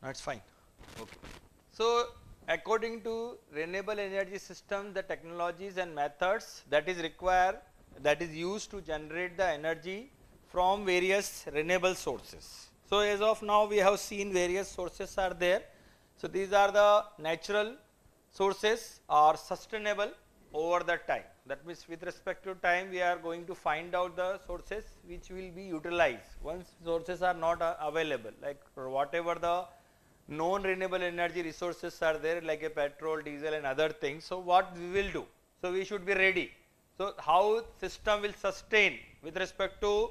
That's fine. Okay. So, according to renewable energy system, the technologies and methods that is required, that is used to generate the energy from various renewable sources. So, as of now we have seen various sources are there. So, these are the natural sources are sustainable over the time. That means with respect to time we are going to find out the sources which will be utilized once sources are not available, like whatever the non-renewable energy resources are there like a petrol, diesel and other things. So, what we will do? So, we should be ready. So, how system will sustain with respect to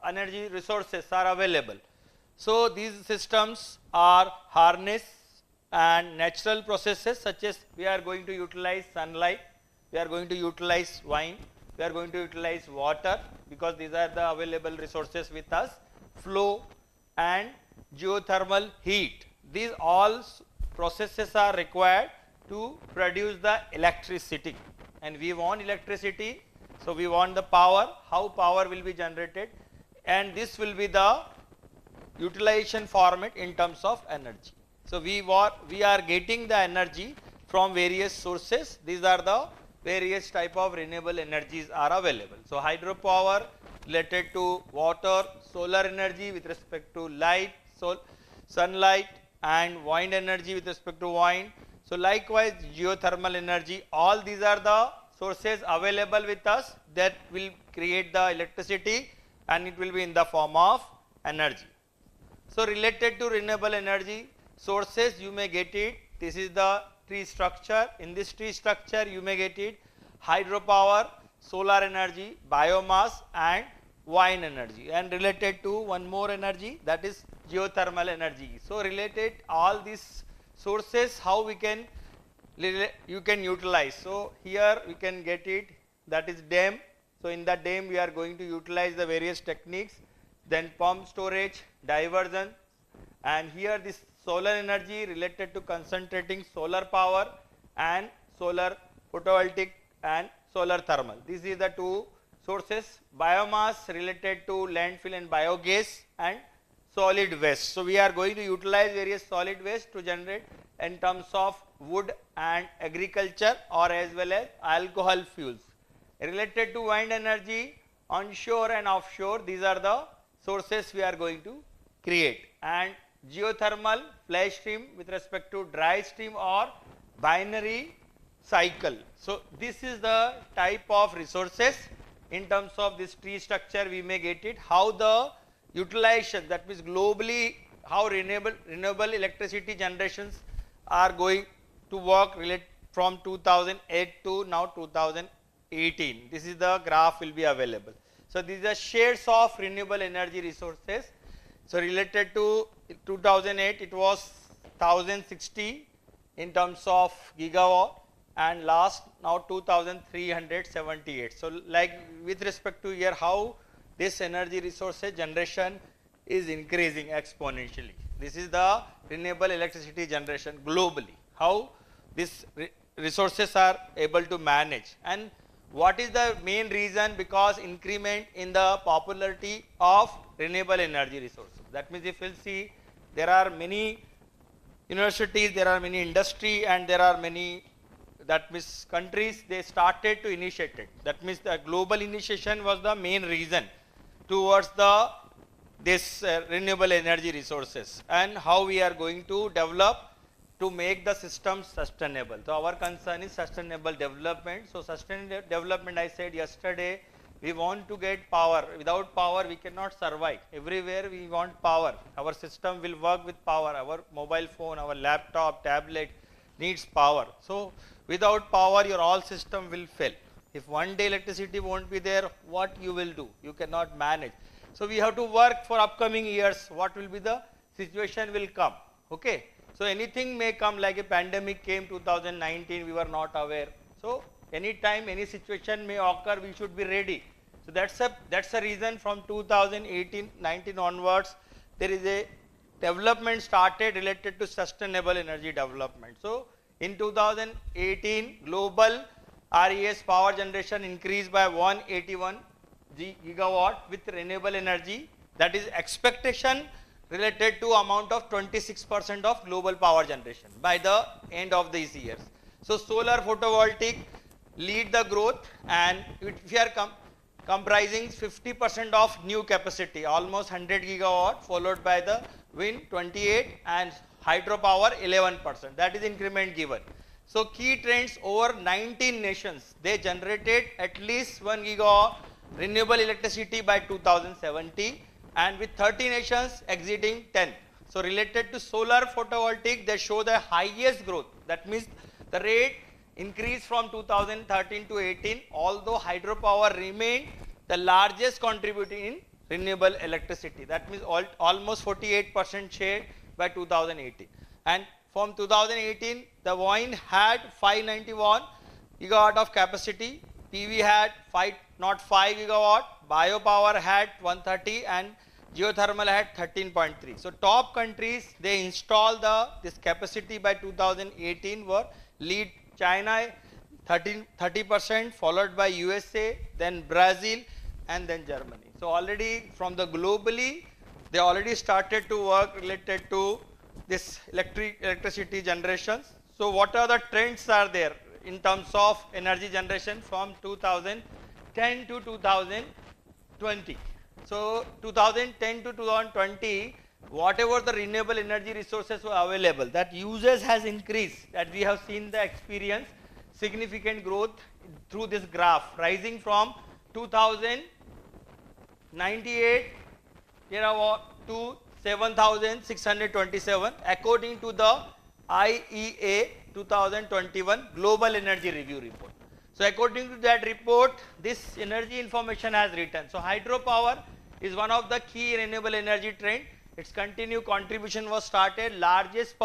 energy resources are available. So, these systems are harness and natural processes such as we are going to utilize sunlight, we are going to utilize wind, we are going to utilize water because these are the available resources with us, flow and geothermal heat. These all processes are required to produce the electricity, and we want electricity. So, we want the power, how power will be generated, and this will be the utilization format in terms of energy. So, we are getting the energy from various sources. These are the various type of renewable energies are available. So, hydropower related to water, solar energy with respect to light, sunlight, and wind energy with respect to wind. So, likewise geothermal energy, all these are the sources available with us that will create the electricity and it will be in the form of energy. So, related to renewable energy sources you may get it, this is the tree structure. In this tree structure you may get it hydropower, solar energy, biomass and wind energy, and related to one more energy, that is geothermal energy. So, related all these sources how we can you can utilize. So, here we can get it, that is dam. So, in the dam we are going to utilize the various techniques, then pump storage, diversion, and here this solar energy related to concentrating solar power and solar photovoltaic and solar thermal. These are the two sources. Biomass related to landfill and biogas and solid waste. So, we are going to utilize various solid waste to generate in terms of wood and agriculture or as well as alcohol fuels. Related to wind energy, onshore and offshore, these are the sources we are going to create, and geothermal flash stream with respect to dry stream or binary cycle. So, this is the type of resources in terms of this tree structure we may get it, how the utilization, that means globally how renewable electricity generations are going to work related from 2008 to now 2018. This is the graph will be available. So, these are shares of renewable energy resources. So, related to 2008 it was 1060 in terms of gigawatt, and last now 2378. So, like with respect to here how this energy resources generation is increasing exponentially. This is the renewable electricity generation globally, how these resources are able to manage, and what is the main reason? Because increment in the popularity of renewable energy resources. That means if you will see, there are many universities, there are many industry, and there are many, that means countries, they started to initiate it. That means the global initiation was the main reason towards the this renewable energy resources, and how we are going to develop to make the system sustainable. So, our concern is sustainable development. So, sustainable development, I said yesterday, we want to get power. Without power we cannot survive. Everywhere we want power. Our system will work with power. Our mobile phone, our laptop, tablet needs power. So, without power your all system will fail. If one day electricity won't be there, what you will do? You cannot manage. So, we have to work for upcoming years, what will be the situation will come. Okay. So, anything may come, like a pandemic came 2019, we were not aware. So, any time any situation may occur, we should be ready. So, that's a reason from 2018-19 onwards there is a development started related to sustainable energy development. So, in 2018 global RES power generation increased by 181 gigawatt with renewable energy. That is expectation related to amount of 26% of global power generation by the end of these years. So solar photovoltaic lead the growth, and if we are comprising 50% of new capacity, almost 100 gigawatt, followed by the wind 28 and hydropower 11%. That is increment given. So key trends, over 19 nations, they generated at least 1 gigawatt renewable electricity by 2070, and with 30 nations exceeding 10. So related to solar photovoltaic, they show the highest growth. That means the rate increased from 2013 to 18, although hydropower remained the largest contributor in renewable electricity. That means almost 48% share by 2018. And from 2018, the wind had 591 gigawatt of capacity, PV had 505 gigawatt, biopower had 130, and geothermal had 13.3. So top countries, they installed this capacity by 2018 were lead China 30%, followed by USA, then Brazil, and then Germany. So already from the globally, they already started to work related to this electricity generations. So what are the trends are there in terms of energy generation from 2010 to 2020? So 2010 to 2020, whatever the renewable energy resources were available, that usage has increased, that we have seen the experience significant growth through this graph, rising from 2098 terawatt to 7,627 according to the IEA 2021 Global Energy Review report. So according to that report, this energy information has written. So hydropower is one of the key renewable energy trend. Its continued contribution was started, largest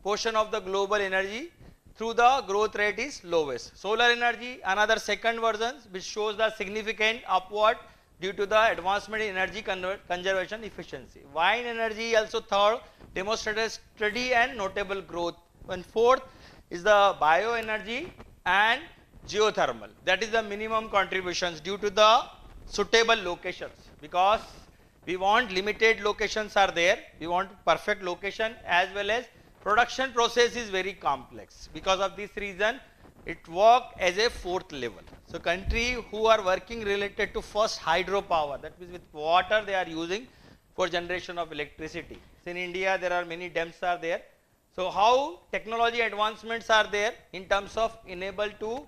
portion of the global energy, through the growth rate is lowest. Solar energy, another second version, which shows the significant upward due to the advancement in energy conservation efficiency. Wind energy also third, demonstrated steady and notable growth. And fourth is the bioenergy and geothermal. That is the minimum contributions due to the suitable locations, because we want limited locations are there, we want perfect location, as well as production process is very complex. Because of this reason, it work as a fourth level. So country who are working related to first hydropower, that means with water they are using for generation of electricity. So in India there are many dams are there. So how technology advancements are there in terms of enable to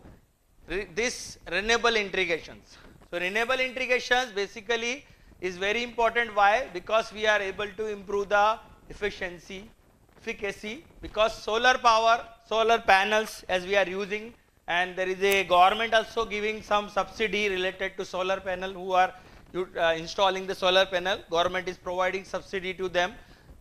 this renewable integrations. So renewable integrations basically is very important. Why? Because we are able to improve the efficiency, because solar power, solar panels as we are using, and there is a government also giving some subsidy related to solar panel who are installing the solar panel. Government is providing subsidy to them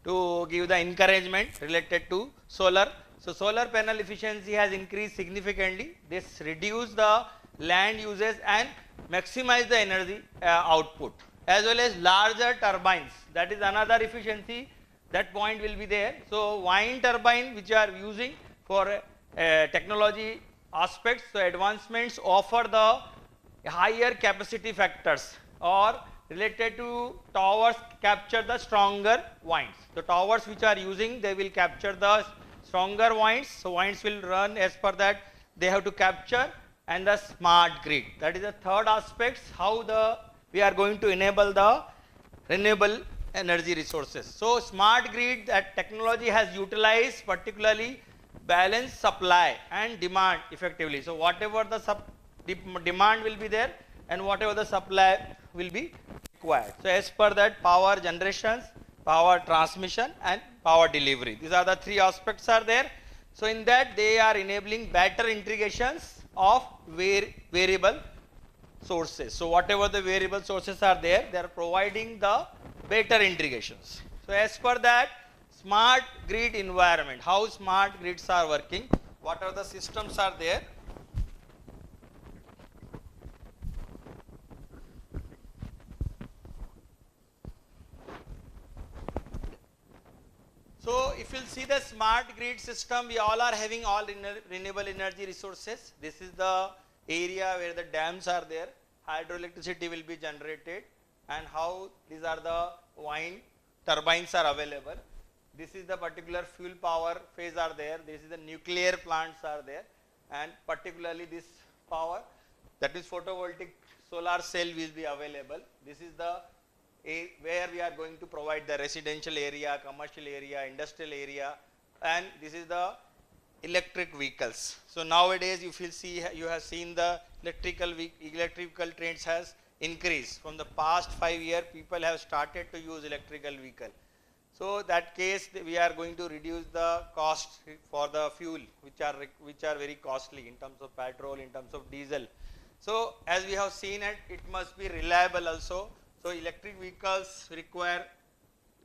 to give the encouragement related to solar. So solar panel efficiency has increased significantly. This reduce the land usage and maximize the energy output, as well as larger turbines. That is another efficiency, that point will be there. So wind turbine which are using for technology aspects, so advancements offer the higher capacity factors, or related to towers capture the stronger winds. The towers which are using, they will capture the stronger winds. So winds will run as per that, they have to capture. And the smart grid, that is the third aspect, how we are going to enable the renewable energy resources. So smart grid, that technology has utilized particularly balance supply and demand effectively. So whatever the demand will be there and whatever the supply will be required. So as per that, power generations, power transmission, and power delivery. These are the three aspects are there. So in that they are enabling better integrations of variable sources. So whatever the variable sources are there, they are providing the better integrations. So as per that, smart grid environment, how smart grids are working, what are the systems are there. So if you see the smart grid system, we all are having all renewable energy resources. This is the area where the dams are there, hydroelectricity will be generated, and how these are the wind turbines are available. This is the particular fuel power phase are there. This is the nuclear plants are there, and particularly this power, that is photovoltaic solar cell will be available. This is the where we are going to provide the residential area, commercial area, industrial area, and this is the electric vehicles. So nowadays you have seen the electrical trends has increased. From the past 5 years, people have started to use electrical vehicle. So that case we are going to reduce the cost for the fuel, which are very costly in terms of petrol, in terms of diesel. So as we have seen it must be reliable also. So electric vehicles require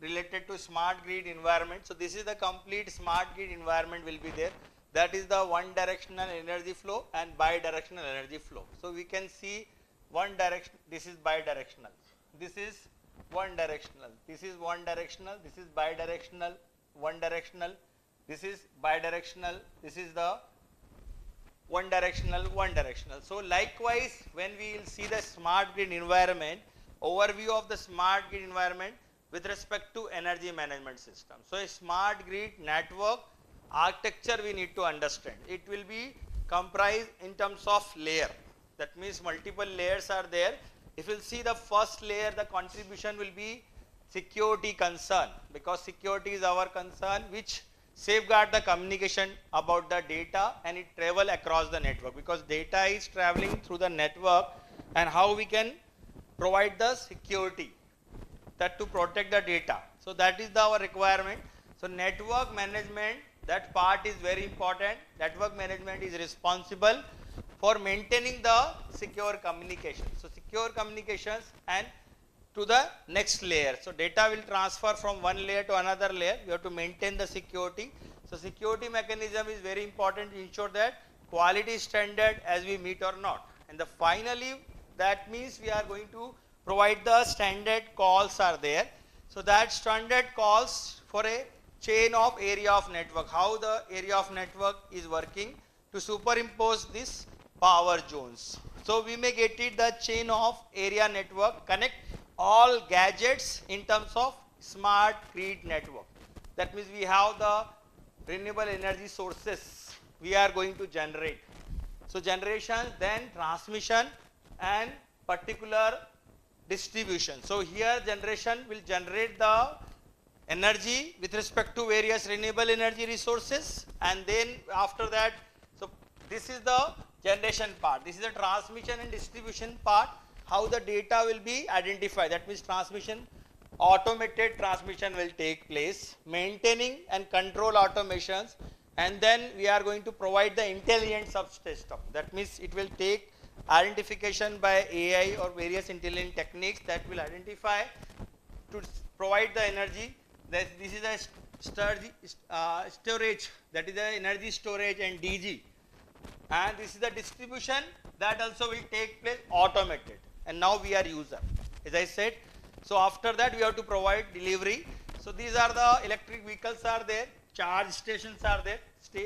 related to smart grid environment. So this is the complete smart grid environment will be there. That is the one directional energy flow and bidirectional energy flow. So we can see one direction, this is bidirectional, this is one directional, this is one directional, this is bidirectional, one directional, this is bidirectional, this is the one directional, one directional. So likewise, when we will see the smart grid environment, overview of the smart grid environment with respect to energy management system. So a smart grid network architecture we need to understand. It will be comprised in terms of layer. That means multiple layers are there. If you will see the first layer, the contribution will be security concern, because security is our concern, which safeguard the communication about the data and it travel across the network, because data is traveling through the network, and how we can provide the security that to protect the data. So that is our requirement. So network management, that part is very important. Network management is responsible for maintaining the secure communication. So secure communications and to the next layer. So data will transfer from one layer to another layer. You have to maintain the security. So security mechanism is very important to ensure that quality standard as we meet or not. And the finally, that means we are going to provide the standard calls are there. So that standard calls for a chain of area of network, how the area of network is working to superimpose this power zones. So we may get it the chain of area network, connect all gadgets in terms of smart grid network. That means we have the renewable energy sources we are going to generate. So generation, then transmission and particular distribution. So here generation will generate the energy with respect to various renewable energy resources, and then after that, so this is the generation part, this is the transmission and distribution part, how the data will be identified. That means transmission, automated transmission will take place, maintaining and control automations, and then we are going to provide the intelligent subsystem. That means it will take identification by AI or various intelligent techniques that will identify to provide the energy. This is a storage, that is the energy storage and DG, and this is the distribution that also will take place automated, and now we are user, as I said. So after that we have to provide delivery. So these are the electric vehicles are there, charge stations are there,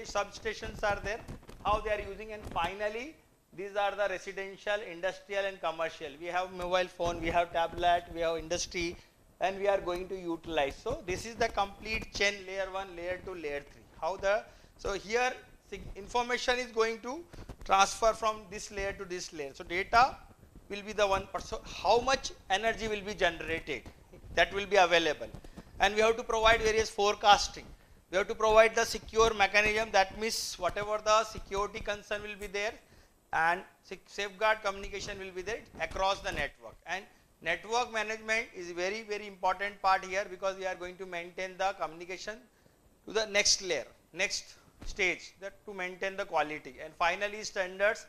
substations are there, how they are using, and finally these are the residential, industrial and commercial. We have mobile phone, we have tablet, we have industry, and we are going to utilize. So this is the complete chain, layer 1, layer 2, layer 3. How the, so here information is going to transfer from this layer to this layer. So data will be the one part. So how much energy will be generated, that will be available, and we have to provide various forecasting. We have to provide the secure mechanism, that means whatever the security concern will be there, and safeguard communication will be there across the network. And network management is very, very important part here, because we are going to maintain the communication to the next layer, next stage, that to maintain the quality. And finally standards,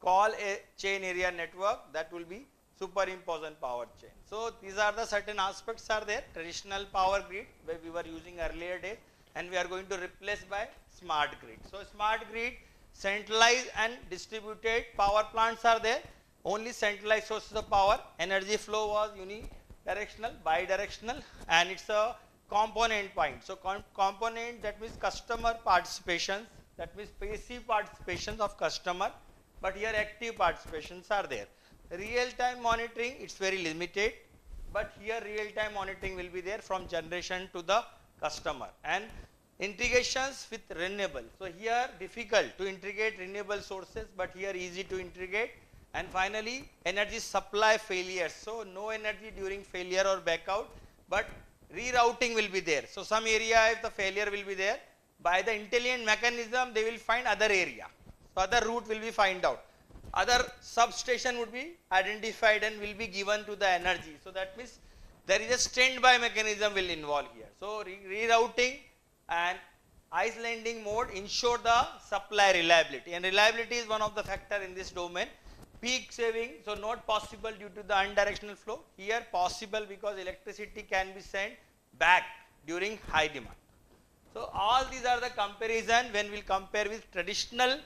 call a chain area network, that will be superimposed on power chain. So these are the certain aspects are there. Traditional power grid where we were using earlier days, and we are going to replace by smart grid. So smart grid, centralized and distributed power plants are there. Only centralized sources of power. Energy flow was unidirectional, bidirectional, and it's a component point. So component, that means customer participation, that means passive participation of customer, but here active participations are there. Real time monitoring, it's very limited. but here real-time monitoring will be there from generation to the customer. And integrations with renewable. So here difficult to integrate renewable sources, but here easy to integrate. And finally, energy supply failures. So no energy during failure or blackout, but rerouting will be there. So some area if the failure will be there, by the intelligent mechanism they will find other area. So other route will be find out. Other substation would be identified and will be given to the energy. So that means there is a standby mechanism will involve here. So rerouting and islanding mode ensure the supply reliability, and reliability is one of the factor in this domain. Peak saving, so not possible due to the unidirectional flow. Here possible because electricity can be sent back during high demand. So all these are the comparison when we'll compare with traditional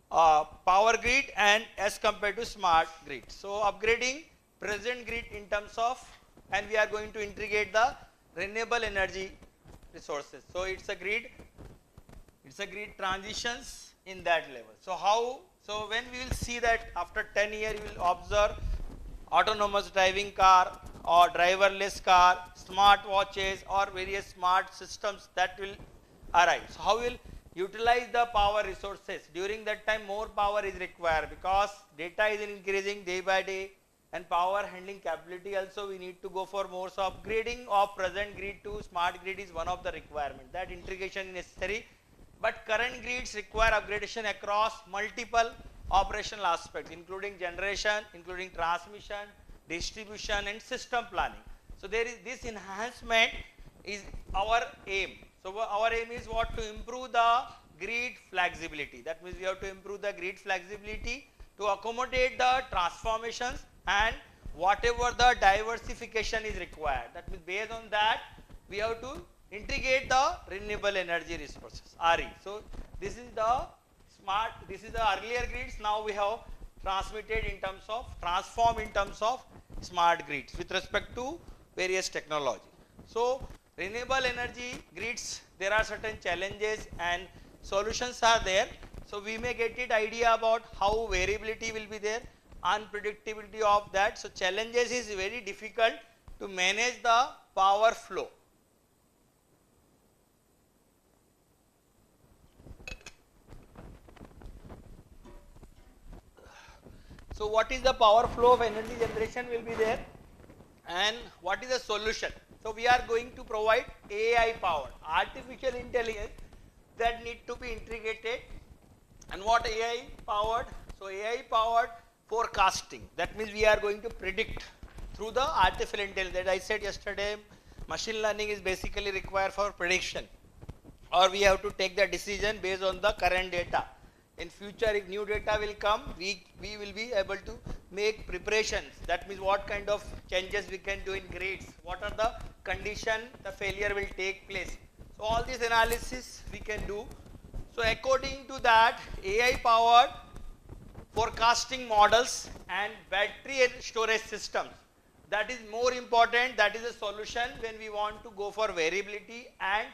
power grid and as compared to smart grid. So upgrading present grid in terms of, and we are going to integrate the renewable energy resources. So it's a grid transitions in that level. So how? So when we will see that after 10 years you will observe autonomous driving car or driverless car, smart watches or various smart systems that will arrive. So how will utilize the power resources? During that time more power is required because data is increasing day by day, and power handling capability also we need to go for more. So upgrading of present grid to smart grid is one of the requirement. That integration is necessary, but current grids require upgradation across multiple operational aspects, including generation, including transmission, distribution and system planning. So there is this enhancement is our aim. So our aim is what? To improve the grid flexibility. That means we have to improve the grid flexibility to accommodate the transformations and whatever the diversification is required. That means based on that we have to integrate the renewable energy resources, RE. So this is the smart, this is the earlier grids. Now we have transmitted in terms of, transform in terms of smart grids with respect to various technology. So renewable energy grids, there are certain challenges and solutions are there. So we may get it idea about how variability will be there, unpredictability of that. So challenges is very difficult to manage the power flow. So what is the power flow of energy generation will be there, and what is the solution? So we are going to provide AI powered, artificial intelligence that need to be integrated. And what AI powered? So AI powered forecasting. That means we are going to predict through the artificial intelligence. That I said yesterday, machine learning is basically required for prediction, or we have to take the decision based on the current data. In future, if new data will come, we will be able to make preparations. That means what kind of changes we can do in grids, what are the condition the failure will take place. So all this analysis we can do. So according to that, AI powered forecasting models and battery and storage systems, that is more important. That is a solution when we want to go for variability and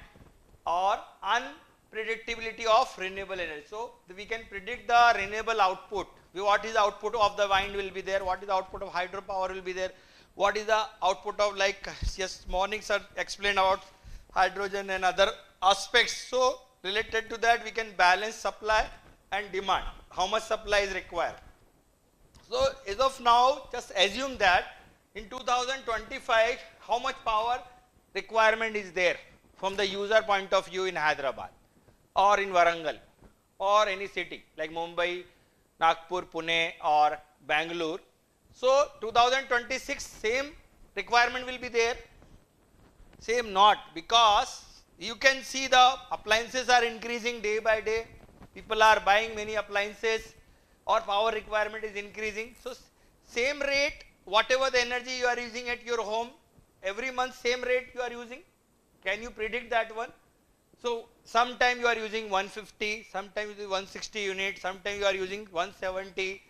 or unpredictability of renewable energy. So we can predict the renewable output. What is the output of the wind will be there, what is the output of hydropower will be there, what is the output of, like yes, morning sir explained about hydrogen and other aspects. So related to that we can balance supply and demand, how much supply is required. So as of now, just assume that in 2025 how much power requirement is there from the user point of view in Hyderabad or in Warangal or any city like Mumbai, Nagpur, Pune or Bangalore. So 2026 same requirement will be there, same not, because you can see the appliances are increasing day by day, people are buying many appliances or power requirement is increasing. So same rate, whatever the energy you are using at your home, every month same rate you are using. Can you predict that one? So sometime you are using 150, sometimes 160 units, sometimes you are using 170,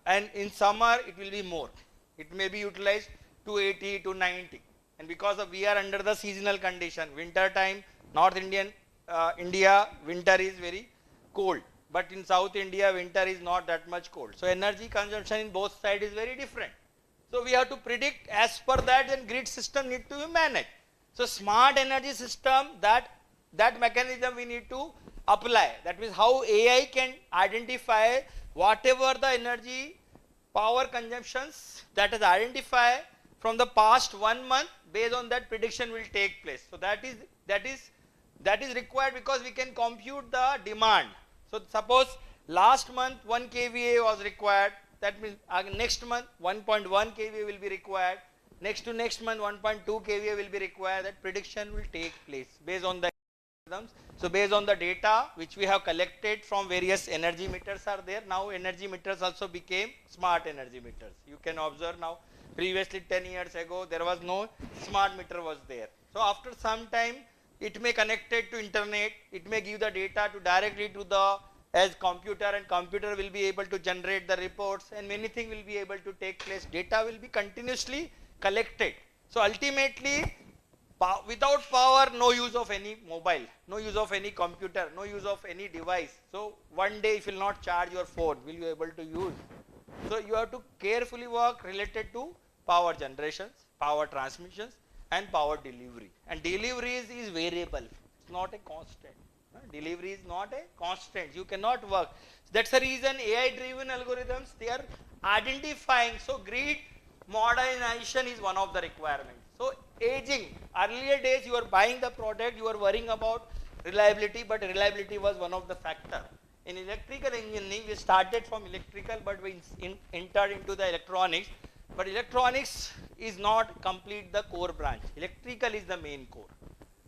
and in summer it will be more. It may be utilized 280 to 90. And because of we are under the seasonal condition, winter time, North India winter is very cold, but in South India winter is not that much cold. So energy consumption in both sides is very different. So we have to predict as per that, then grid system need to be managed. So smart energy system, that mechanism we need to apply. That means how AI can identify whatever the energy power consumptions that is identified from the past 1 month, based on that prediction will take place. So that is required because we can compute the demand. So suppose last month 1 kVA was required, that means next month 1.1 kVA will be required, next to next month 1.2 kVA will be required. That prediction will take place based on the algorithms. So based on the data which we have collected from various energy meters are there. Now energy meters also became smart energy meters. You can observe now, previously 10 years ago there was no smart meter was there. So after some time it may connected to internet, it may give the data to directly to the as computer, and computer will be able to generate the reports, and many things will be able to take place. Data will be continuously collected. So ultimately, without power, no use of any mobile, no use of any computer, no use of any device. So one day if you will not charge your phone, will you able to use? So you have to carefully work related to power generations, power transmissions, and power delivery. And delivery is variable, it's not a constant. Delivery is not a constant. You cannot work. That's the reason AI driven algorithms, they are identifying. So grid modernization is one of the requirements. So aging, earlier days you are buying the product, you are worrying about reliability, but reliability was one of the factor. In electrical engineering, we started from electrical, but we entered into the electronics. But electronics is not complete the core branch. Electrical is the main core.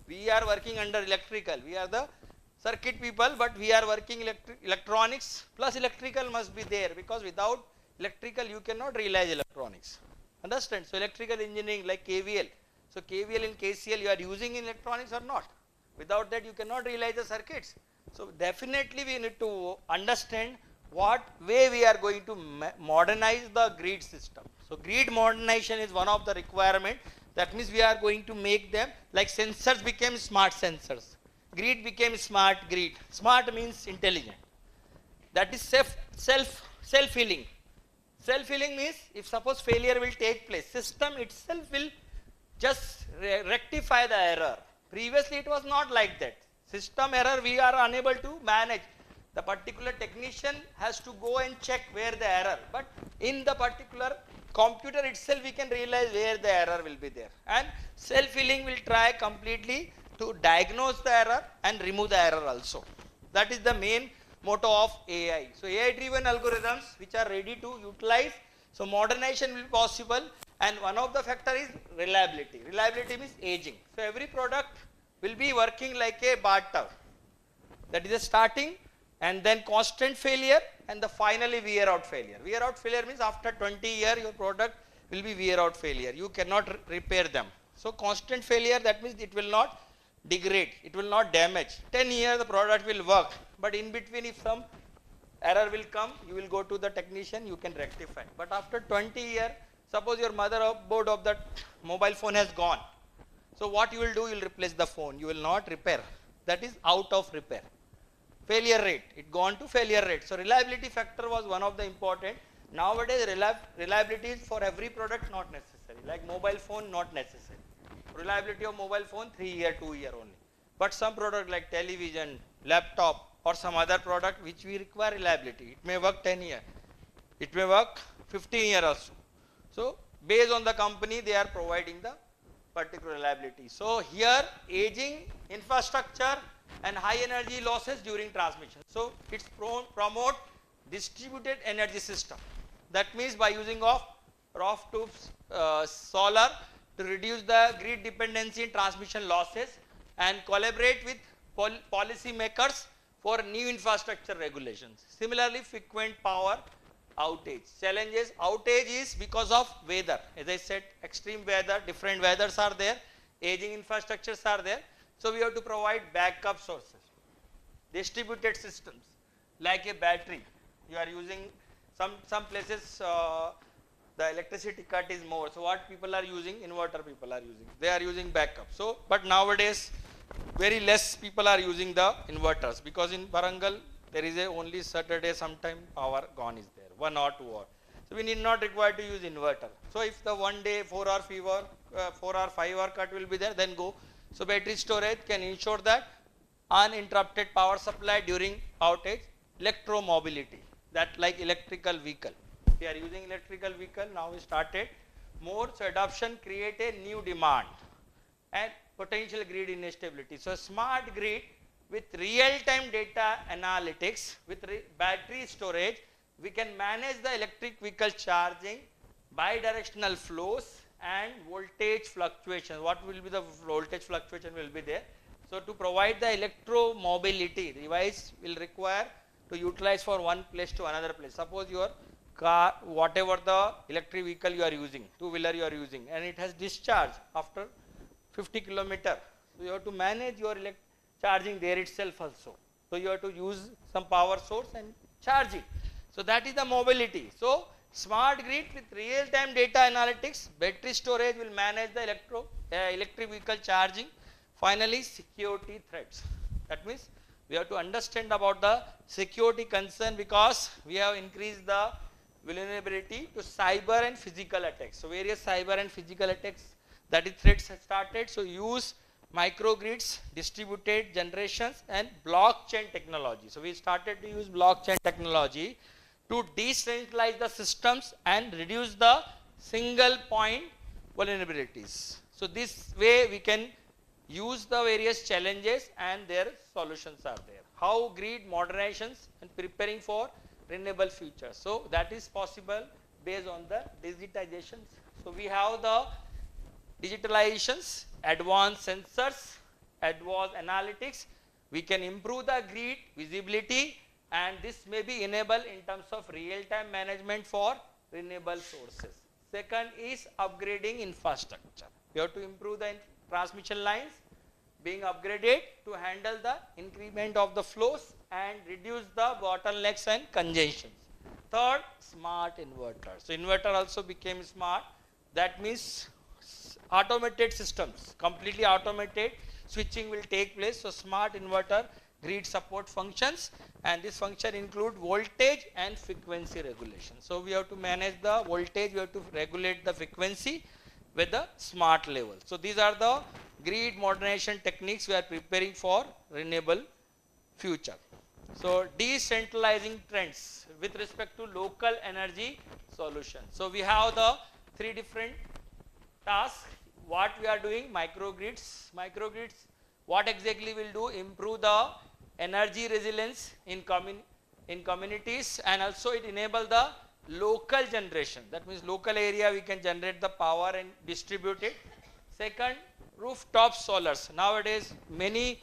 We are working under electrical. We are the circuit people, but we are working electronics plus electrical must be there, because without electrical you cannot realize electronics. Understand? So electrical engineering like KVL. So KVL and KCL you are using in electronics or not? Without that you cannot realize the circuits. So definitely we need to understand what way we are going to modernize the grid system. So grid modernization is one of the requirement. That means we are going to make them like sensors became smart sensors. Grid became smart grid. Smart means intelligent. That is self-healing. Self-healing means if suppose failure will take place, system itself will just rectify the error. Previously it was not like that. System error we are unable to manage. The particular technician has to go and check where the error. But in the particular computer itself we can realize where the error will be there. And self-healing will try completely to diagnose the error and remove the error also. That is the main motto of AI. So AI driven algorithms which are ready to utilize. So modernization will be possible, and one of the factor is reliability. Reliability means aging. So every product will be working like a bathtub. That is a starting, and then constant failure, and the finally wear out failure. Wear out failure means after 20 years your product will be wear out failure. You cannot repair them. So constant failure, that means it will not degrade, it will not damage. 10 years the product will work, but in between if some error will come, you will go to the technician, you can rectify. But after 20 years, suppose your motherboard of that mobile phone has gone. So what you will do, you will replace the phone, you will not repair. That is out of repair. Failure rate, it gone to failure rate. So reliability factor was one of the important. Nowadays reliability is for every product not necessary. Like mobile phone, not necessary. Reliability of mobile phone 3 year, 2 year only. But some product like television, laptop, or some other product which we require reliability, it may work 10 years, it may work 15 years also. So based on the company, they are providing the particular reliability. So here aging infrastructure and high energy losses during transmission. So it's promote distributed energy system. That means by using of rooftop solar to reduce the grid dependency and transmission losses, and collaborate with policy makers for new infrastructure regulations. Similarly, frequent power outage. Challenges, outage is because of weather. As I said, extreme weather, different weathers are there, aging infrastructures are there. So we have to provide backup sources, distributed systems, like a battery. You are using some places the electricity cut is more. So what people are using? Inverter people are using. They are using backup. So, but nowadays very less people are using the inverters, because in Warangal there is a only Saturday sometime power gone is there, 1 or 2 hours. So we need not require to use inverter. So if the one day 4 hour fever, 4 hour 5 hour cut will be there, then go. So battery storage can ensure that uninterrupted power supply during outage. Electromobility, that like electrical vehicle. We are using electrical vehicle now. We started more. So adoption create a new demand and potential grid instability. So smart grid with real-time data analytics with battery storage, we can manage the electric vehicle charging, bidirectional flows and voltage fluctuation. What will be the voltage fluctuation will be there. So to provide the electromobility, device will require to utilize for one place to another place. Suppose your car, whatever the electric vehicle you are using, two-wheeler you are using, and it has discharge after 50 kilometer. So you have to manage your charging there itself also. So you have to use some power source and charge it. So that is the mobility. So smart grid with real-time data analytics, battery storage will manage the electric vehicle charging. Finally, security threats. That means we have to understand about the security concern, because we have increased the vulnerability to cyber and physical attacks. So various cyber and physical attacks, that is threats have started. So use microgrids, distributed generations and blockchain technology. So we started to use blockchain technology to decentralize the systems and reduce the single point vulnerabilities. So this way we can use the various challenges and their solutions are there. How grid modernizations and preparing for renewable future. So that is possible based on the digitizations. So we have the digitalizations, advanced sensors, advanced analytics. We can improve the grid visibility, and this may be enabled in terms of real-time management for renewable sources. Second is upgrading infrastructure. We have to improve the transmission lines being upgraded to handle the increment of the flows and reduce the bottlenecks and congestions. Third, smart inverter. So inverter also became smart. That means automated systems, completely automated switching will take place. So smart inverter grid support functions, and this function include voltage and frequency regulation. So we have to manage the voltage, we have to regulate the frequency with the smart level. So these are the grid modernization techniques we are preparing for renewable future. So decentralizing trends with respect to local energy solution. So we have the three different tasks. What we are doing, microgrids. Microgrids, what exactly will do? Improve the energy resilience in communities, and also it enable the local generation. That means local area we can generate the power and distribute it. Second, rooftop solars. Nowadays many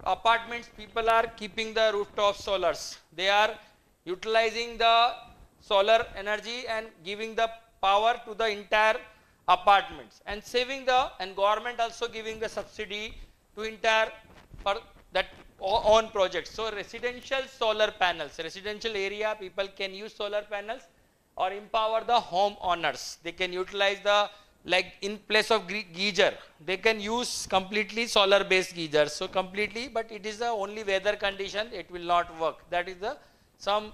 apartments people are keeping the rooftop solars. They are utilizing the solar energy and giving the power to the entire apartments and saving the, and government also giving the subsidy to entire for that own projects. So residential solar panels, residential area people can use solar panels or empower the home owners. They can utilize the, like in place of geyser, they can use completely solar based geyser. So completely, but it is the only weather condition, it will not work. That is the some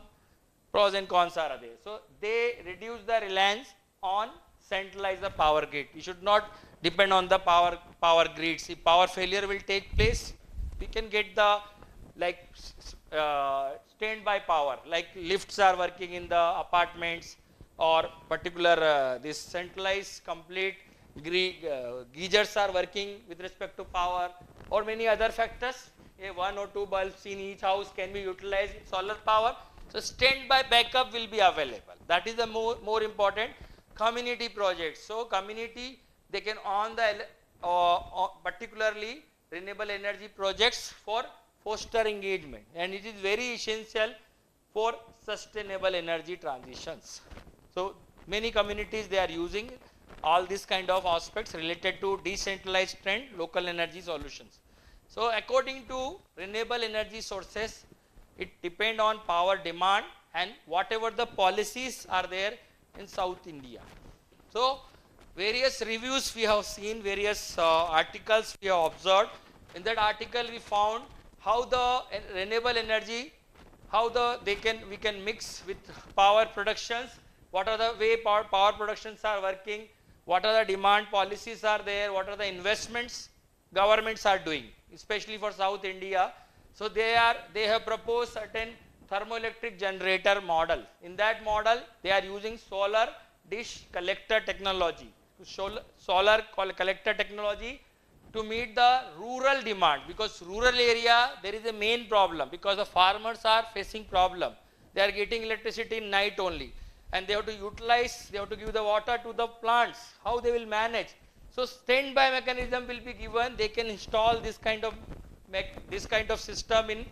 pros and cons are there. So they reduce the reliance on centralize the power grid. You should not depend on the power grids. If power failure will take place, we can get the like standby power, like lifts are working in the apartments, or particular this centralized complete geysers are working with respect to power, or many other factors. A 1 or 2 bulbs in each house can be utilized in solar power. So standby backup will be available. That is the more important. Community projects. So community, they can on the particularly renewable energy projects for foster engagement, and it is very essential for sustainable energy transitions. So many communities they are using all these kind of aspects related to decentralized trend, local energy solutions. So according to renewable energy sources, it depend on power demand and whatever the policies are there in South India. So various reviews we have seen, various articles we have observed. In that article we found how the renewable energy, how we can mix with power productions what are the way power productions are working, what are the demand policies are there, what are the investments governments are doing, especially for South India. So they have proposed certain thermoelectric generator model. In that model, they are using solar dish collector technology, solar collector technology to meet the rural demand, because rural area there is a main problem, because the farmers are facing problem. They are getting electricity in night only, and they have to utilize, they have to give the water to the plants. How they will manage? So standby mechanism will be given. They can install this kind of system in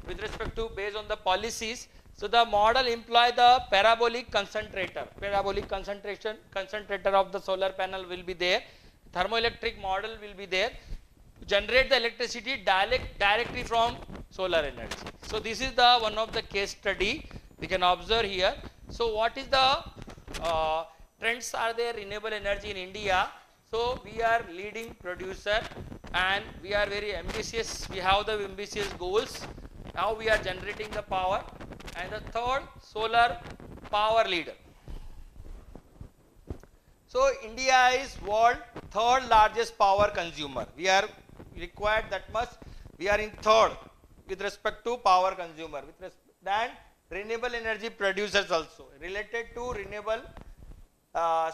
with respect to based on the policies. So the model employ the parabolic concentrator. Parabolic concentrator of the solar panel will be there. Thermoelectric model will be there to generate the electricity directly from solar energy. So this is the one of the case study we can observe here. So what is the trends are there renewable energy in India? So we are leading producer and we are very ambitious. We have the ambitious goals. Now we are generating the power. And the third, solar power leader. So India is world third largest power consumer. We are required that much. We are in third with respect to power consumer. Then renewable energy producers also related to renewable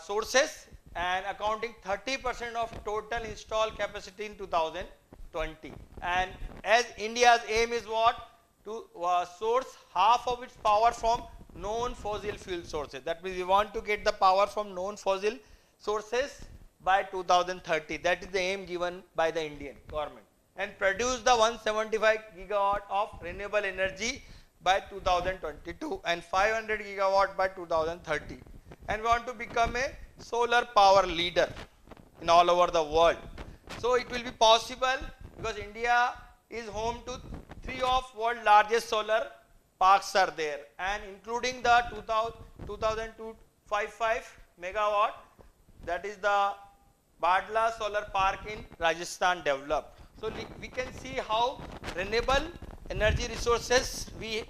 sources and accounting 30% of total installed capacity in 2020. And as India's aim is what? To source half of its power from known fossil fuel sources. That means we want to get the power from known fossil sources by 2030. That is the aim given by the Indian government. And produce the 175 gigawatt of renewable energy by 2022 and 500 gigawatt by 2030. And we want to become a solar power leader in all over the world. So it will be possible because India is home to 3 of world largest solar parks are there, and including the 2255 megawatt, that is the Badla solar park in Rajasthan developed. So we can see how renewable energy resources we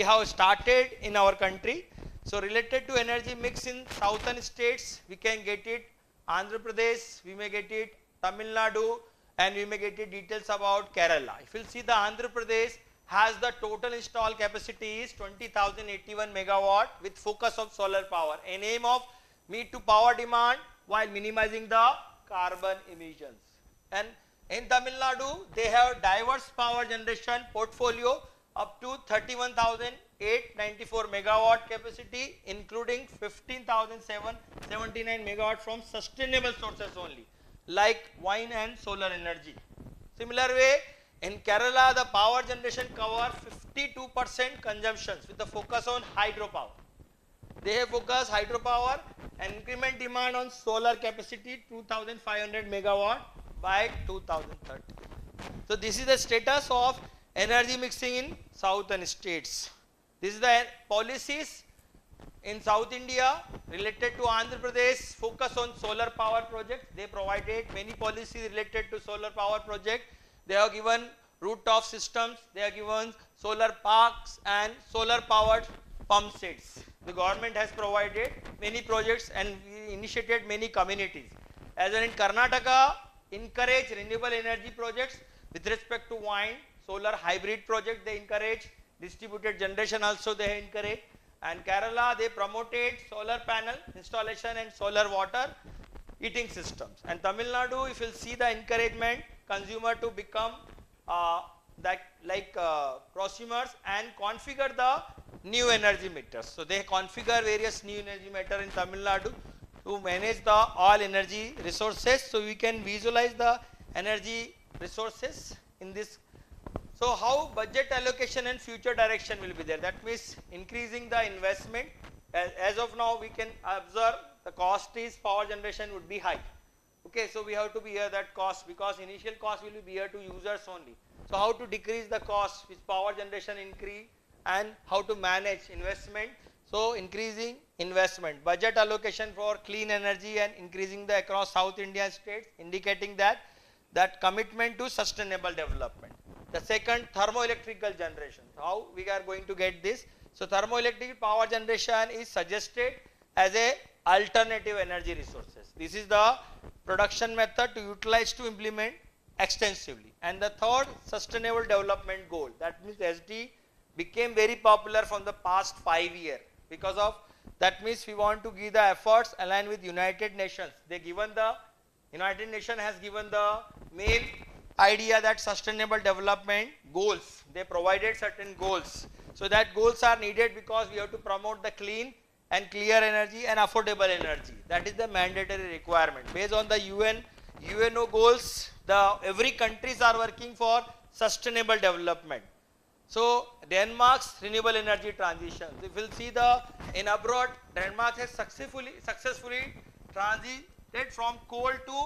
have started in our country. So related to energy mix in southern states, we can get it Andhra Pradesh, we may get it Tamil Nadu, and we may get it details about Kerala. If you see the Andhra Pradesh has the total installed capacity is 20,081 megawatt with focus of solar power. An aim of meet to power demand while minimizing the carbon emissions. And in Tamil Nadu, they have diverse power generation portfolio up to 31,894 megawatt capacity, including 15,779 megawatt from sustainable sources only, like wind and solar energy. Similar way, in Kerala, the power generation cover 52% consumptions with the focus on hydropower. They have focused hydropower and increment demand on solar capacity 2,500 megawatt by 2030. So this is the status of energy mixing in southern states. This is the policies in South India related to Andhra Pradesh, focus on solar power projects. They provided many policies related to solar power project. They have given rooftop systems, they have given solar parks and solar powered pump sets. The government has provided many projects and we initiated many communities. As in Karnataka, encourage renewable energy projects with respect to wind, solar hybrid project they encourage, distributed generation also they encourage. And Kerala, they promoted solar panel installation and solar water heating systems. And Tamil Nadu, if you see the encouragement, consumer to become prosumers and configure the new energy meters. So they configure various new energy meter in Tamil Nadu to manage the all energy resources. So we can visualize the energy resources in this. So how budget allocation and future direction will be there? That means increasing the investment. As of now, we can observe the cost is power generation would be high. Okay, so we have to bear that cost because initial cost will be bear to users only. So how to decrease the cost with power generation increase and how to manage investment. So increasing investment, budget allocation for clean energy and increasing the across South Indian states, indicating that commitment to sustainable development. The second, thermoelectrical generation. How we are going to get this? So thermoelectric power generation is suggested as a alternative energy resources. This is the production method to utilize to implement extensively. And the third, sustainable development goal. That means SD became very popular from the past 5 years because of that means we want to give the efforts aligned with United Nations. They given the United Nations has given the main idea that sustainable development goals. They provided certain goals. So that goals are needed because we have to promote the clean and clear energy and affordable energy. That is the mandatory requirement. Based on the UNO goals, every countries are working for sustainable development. So Denmark's renewable energy transition. If you will see in abroad, Denmark has successfully transited from coal to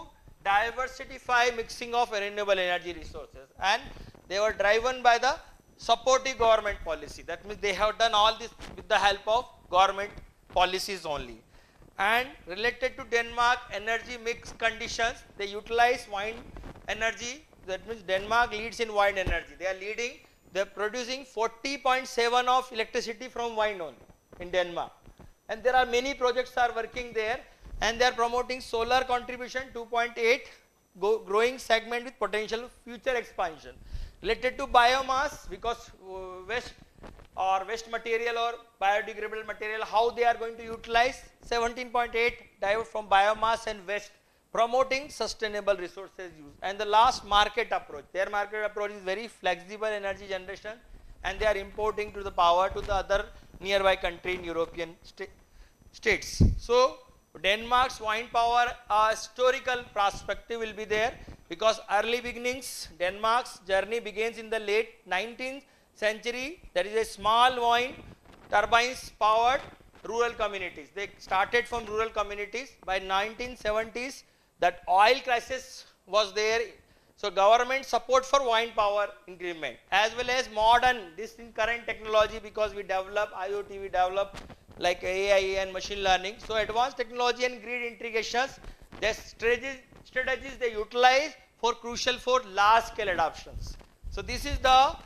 diversify mixing of renewable energy resources, and they were driven by the supportive government policy. That means they have done all this with the help of government policies only. And related to Denmark energy mix conditions, they utilize wind energy. That means Denmark leads in wind energy. They are leading. They are producing 40.7 of electricity from wind only in Denmark. And there are many projects are working there, and they are promoting solar contribution 2.8 growing segment with potential future expansion. Related to biomass, because waste material or biodegradable material, how they are going to utilize 17.8 divert from biomass and waste, promoting sustainable resources use. And the last, market approach. Their market approach is very flexible energy generation, and they are importing to the power to the other nearby country in European states. So Denmark's wind power historical perspective will be there, because early beginnings, Denmark's journey begins in the late 19th century. There is a small wind turbines powered rural communities. They started from rural communities. By 1970s, that oil crisis was there. So government support for wind power increment, as well as modern, this in current technology, because we develop IoT, we develop like AI and machine learning. So advanced technology and grid integrations, the strategies they utilize for crucial for large scale adoptions. So this is the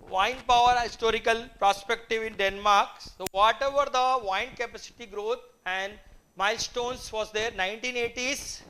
wind power historical perspective in Denmark. So whatever the wind capacity growth and milestones was there, 1980s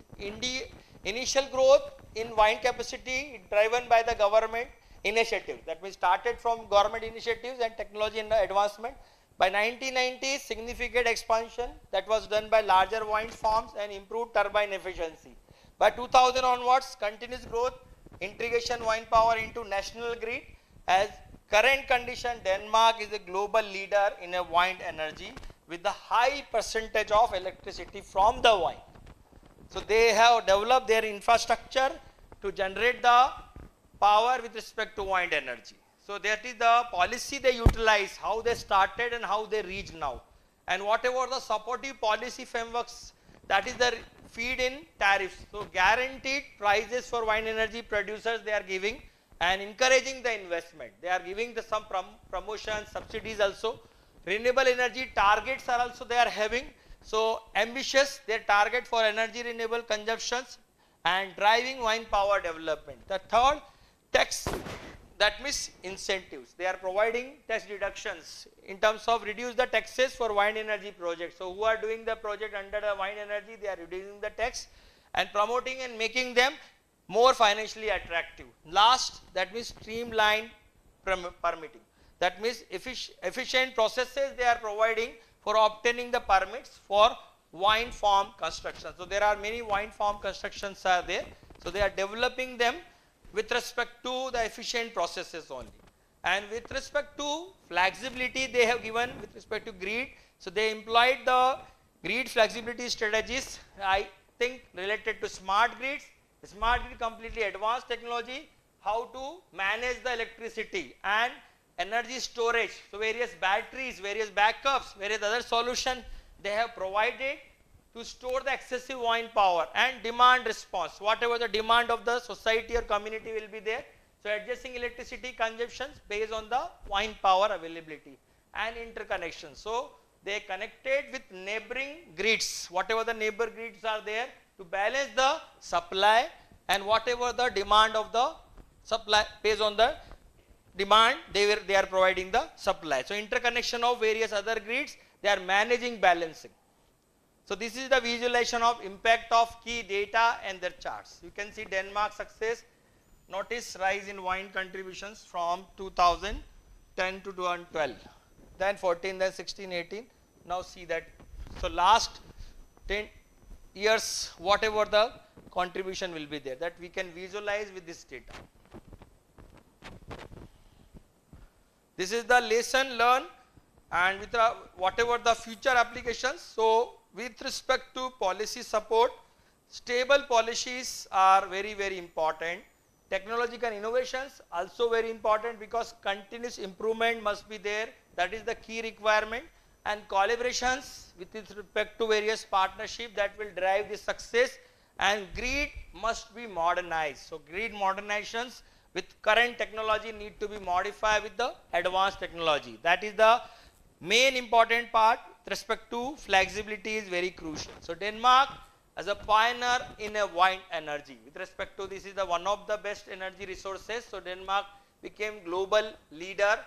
initial growth in wind capacity driven by the government initiative. That means started from government initiatives and technology and advancement. By 1990s, significant expansion that was done by larger wind farms and improved turbine efficiency. By 2000 onwards, continuous growth, integration wind power into national grid. As current condition, Denmark is a global leader in a wind energy with the high percentage of electricity from the wind. So they have developed their infrastructure to generate the power with respect to wind energy. So that is the policy they utilize, how they started and how they reach now. And whatever the supportive policy frameworks, that is the feed in tariffs. So guaranteed prices for wind energy producers they are giving, and encouraging the investment. They are giving some promotions, subsidies also. Renewable energy targets are also they are having. So ambitious, their target for energy renewable consumptions and driving wind power development. The third, tax, that means incentives. They are providing tax deductions in terms of reduce the taxes for wind energy projects. So who are doing the project under the wind energy, they are reducing the tax and promoting and making them more financially attractive. Last, that means streamlined permitting. That means efficient processes they are providing for obtaining the permits for wind farm construction. So there are many wind farm constructions are there. So they are developing them with respect to the efficient processes only. And with respect to flexibility they have given with respect to grid. So they employed the grid flexibility strategies, I think related to smart grids. Smart grid completely advanced technology, how to manage the electricity and energy storage. So various batteries, various backups, various other solutions they have provided to store the excessive wind power, and demand response. Whatever the demand of the society or community will be there. So adjusting electricity consumptions based on the wind power availability and interconnection. So they connected with neighboring grids, whatever the neighbor grids are there, to balance the supply and whatever the demand of the supply based on the demand they are providing the supply. So interconnection of various other grids, they are managing balancing. So this is the visualization of impact of key data and their charts. You can see Denmark's success. Notice rise in wind contributions from 2010 to 2012, then 14, then 16, 18. Now see that. So last 10 years, whatever the contribution will be there, that we can visualize with this data. This is the lesson learned, and with whatever the future applications. So with respect to policy support, stable policies are very, very important. Technological innovations also very important, because continuous improvement must be there. That is the key requirement. And collaborations with respect to various partnerships that will drive the success. And grid must be modernized. So grid modernizations with current technology need to be modified with the advanced technology. That is the main important part. With respect to flexibility is very crucial. So Denmark as a pioneer in a wind energy, with respect to this is the one of the best energy resources. So Denmark became global leader.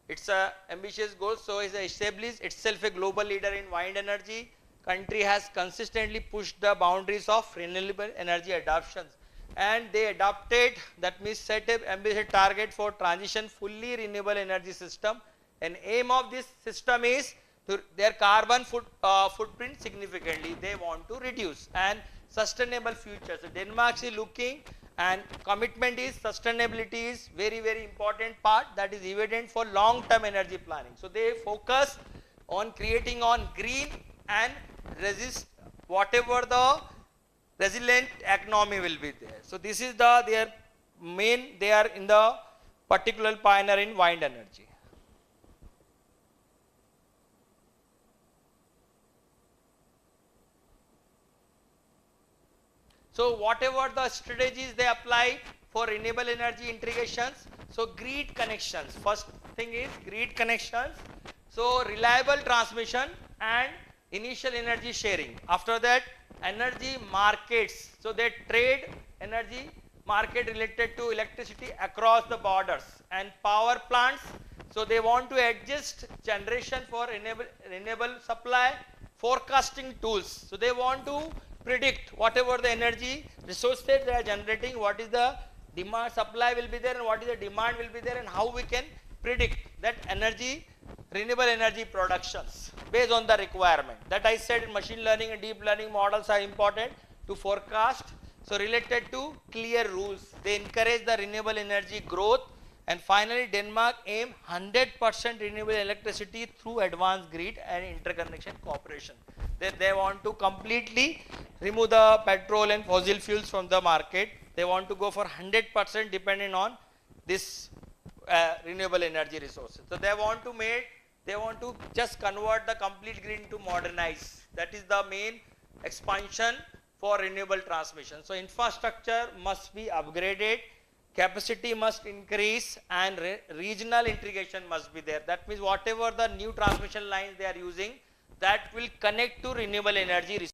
It's a ambitious goal. So it's established itself a global leader in wind energy. Country has consistently pushed the boundaries of renewable energy adoptions, and they adopted, that means set an ambitious target for transition fully renewable energy system. And aim of this system is to their carbon footprint significantly they want to reduce, and sustainable future. So Denmark is looking, and commitment is sustainability is very, very important part that is evident for long term energy planning. So they focus on creating on green and resist whatever the resilient economy will be there. So this is the their main, they are in the particular pioneer in wind energy. So whatever the strategies they apply for renewable energy integrations, so grid connections, first thing is grid connections, so reliable transmission and initial energy sharing. After that, energy markets, so they trade energy market related to electricity across the borders. And power plants, so they want to adjust generation for renewable supply. Forecasting tools, so they want to predict whatever the energy resources they are generating, what is the demand, supply will be there, and what is the demand will be there, and how we can predict that energy, renewable energy productions based on the requirement. That I said, machine learning and deep learning models are important to forecast. So related to clear rules, they encourage the renewable energy growth. And finally, Denmark aim 100% renewable electricity through advanced grid and interconnection cooperation. They want to completely remove the petrol and fossil fuels from the market. They want to go for 100% dependent on this renewable energy resources. So they want to just convert the complete grid into modernize. That is the main expansion for renewable transmission. So infrastructure must be upgraded, capacity must increase, and regional integration must be there. That means whatever the new transmission lines they are using, that will connect to renewable energy resources.